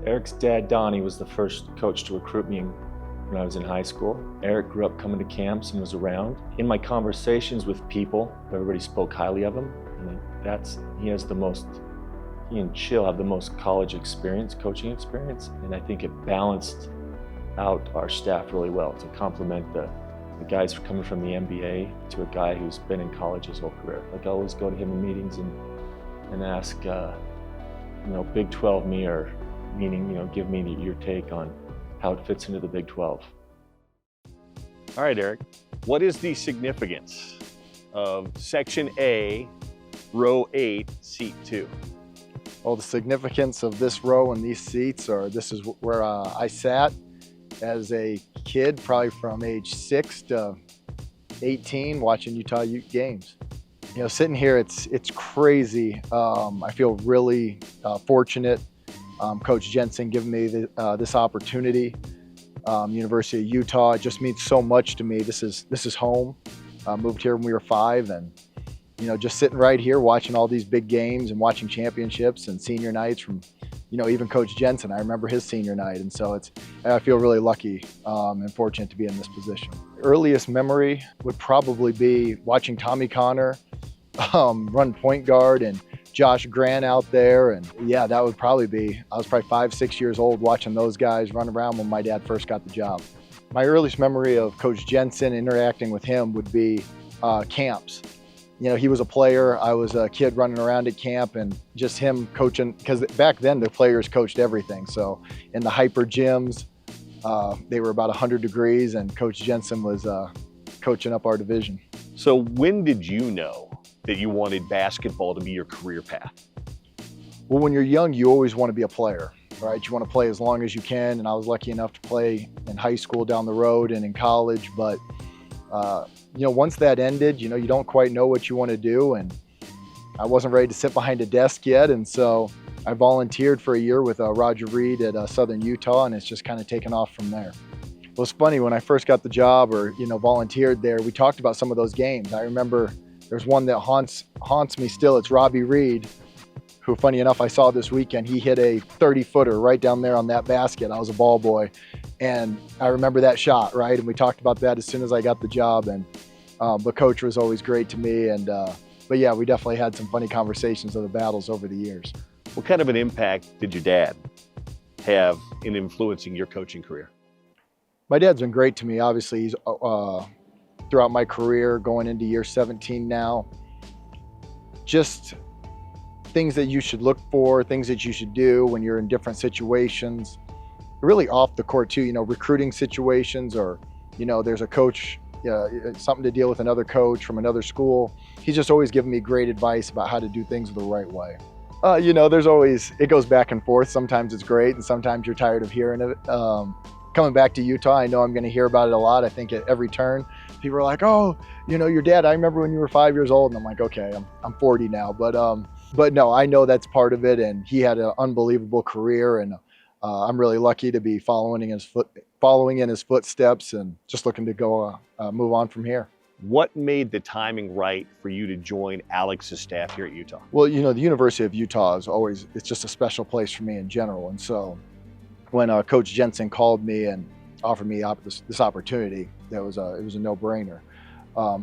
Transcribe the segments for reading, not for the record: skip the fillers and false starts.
Eric's dad, Donnie, was the first coach to recruit me when I was in high school. Eric grew up coming to camps and was around. In my conversations with people, everybody spoke highly of him. And he and Chill have the most college experience, coaching experience, and I think it balanced out our staff really well to complement the guys coming from the NBA to a guy who's been in college his whole career. Like I always go to him in meetings and ask, Big 12 me, or meaning, give me your take on how it fits into the Big 12. All right, Eric, what is the significance of Section A, Row 8, Seat 2? Well, the significance of this row and these seats this is where I sat as a kid, probably from age 6 to 18, watching Utah Ute games. Sitting here, it's crazy. I feel really fortunate. Coach Jensen giving me this opportunity. University of Utah, it just means so much to me. This is home. Moved here when we were 5, and just sitting right here watching all these big games and watching championships and senior nights from, even Coach Jensen. I remember his senior night, and so I feel really lucky and fortunate to be in this position. Earliest memory would probably be watching Tommy Connor run point guard and Josh Grant out there, and yeah, that would probably be, I was probably 5, 6 years old watching those guys run around when my dad first got the job. My earliest memory of Coach Jensen, interacting with him, would be camps. He was a player, I was a kid running around at camp, and just him coaching, because back then the players coached everything. So in the hyper gyms, they were about 100 degrees, and Coach Jensen was coaching up our division. So when did you know that you wanted basketball to be your career path? Well, when you're young, you always want to be a player, right? You want to play as long as you can, and I was lucky enough to play in high school down the road and in college, but once that ended, you don't quite know what you want to do, and I wasn't ready to sit behind a desk yet, and so I volunteered for a year with Roger Reed at Southern Utah, and it's just kind of taken off from there. Well, it's funny, when I first got the job or volunteered there, we talked about some of those games. I remember there's one that haunts me still. It's Robbie Reed, who, funny enough, I saw this weekend. He hit a 30-footer right down there on that basket. I was a ball boy, and I remember that shot, right? And we talked about that as soon as I got the job, and but Coach was always great to me, and but yeah, we definitely had some funny conversations of the battles over the years. What kind of an impact did your dad have in influencing your coaching career? My dad's been great to me. Obviously, he's throughout my career, going into year 17 now. Just things that you should look for, things that you should do when you're in different situations. Really off the court too, recruiting situations, or there's a coach, something to deal with another coach from another school. He's just always given me great advice about how to do things the right way. There's always, it goes back and forth. Sometimes it's great, and sometimes you're tired of hearing it. Coming back to Utah, I know I'm going to hear about it a lot. I think at every turn, people are like, "Oh, your dad, I remember when you were 5 years old." And I'm like, okay, I'm 40 now. But no, I know that's part of it. And he had an unbelievable career. And I'm really lucky to be following in his footsteps, and just looking to go move on from here. What made the timing right for you to join Alex's staff here at Utah? Well, the University of Utah it's just a special place for me in general. And so when Coach Jensen called me and offered me this opportunity, it was a no-brainer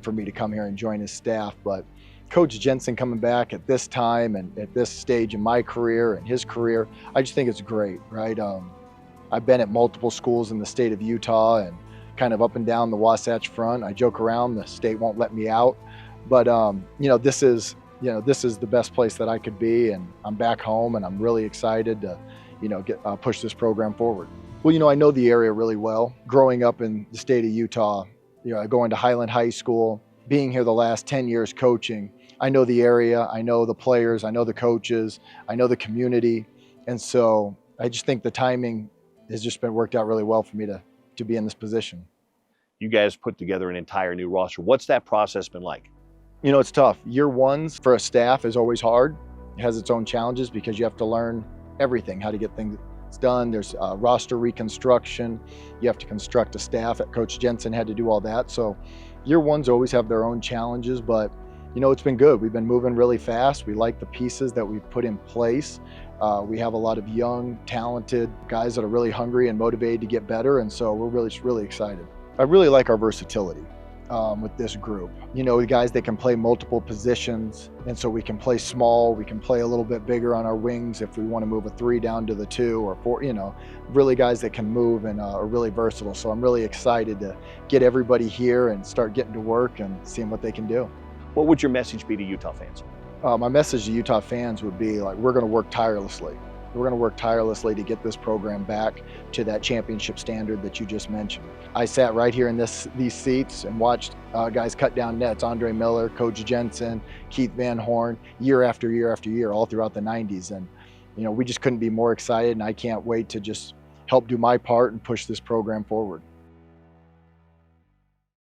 for me to come here and join his staff. But Coach Jensen coming back at this time and at this stage in my career and his career, I just think it's great, right? I've been at multiple schools in the state of Utah and kind of up and down the Wasatch Front. I joke around, the state won't let me out, but this is the best place that I could be, and I'm back home, and I'm really excited to push this program forward. Well, I know the area really well. Growing up in the state of Utah, going to Highland High School, being here the last 10 years coaching, I know the area, I know the players, I know the coaches, I know the community. And so I just think the timing has just been worked out really well for me to be in this position. You guys put together an entire new roster. What's that process been like? It's tough. Year ones for a staff is always hard. It has its own challenges because you have to learn everything, how to get things done. There's roster reconstruction. You have to construct a staff. Coach Jensen had to do all that. So year ones always have their own challenges, but You know, it's been good. We've been moving really fast. We like the pieces that we've put in place. We have a lot of young, talented guys that are really hungry and motivated to get better, and so we're really excited. I really like our versatility with this group. You know, guys that can play multiple positions, and so we can play small, we can play a little bit bigger on our wings if we want to move a 3 down to the 2 or 4, you know, really guys that can move and are really versatile. So I'm really excited to get everybody here and start getting to work and seeing what they can do. What would your message be to Utah fans? My message to Utah fans would be like, we're going to work tirelessly. We're going to work tirelessly to get this program back to that championship standard that you just mentioned. I sat right here in these seats and watched guys cut down nets. Andre Miller, Coach Jensen, Keith Van Horn, year after year after year, all throughout the 90s. And, you know, we just couldn't be more excited, and I can't wait to just help do my part and push this program forward.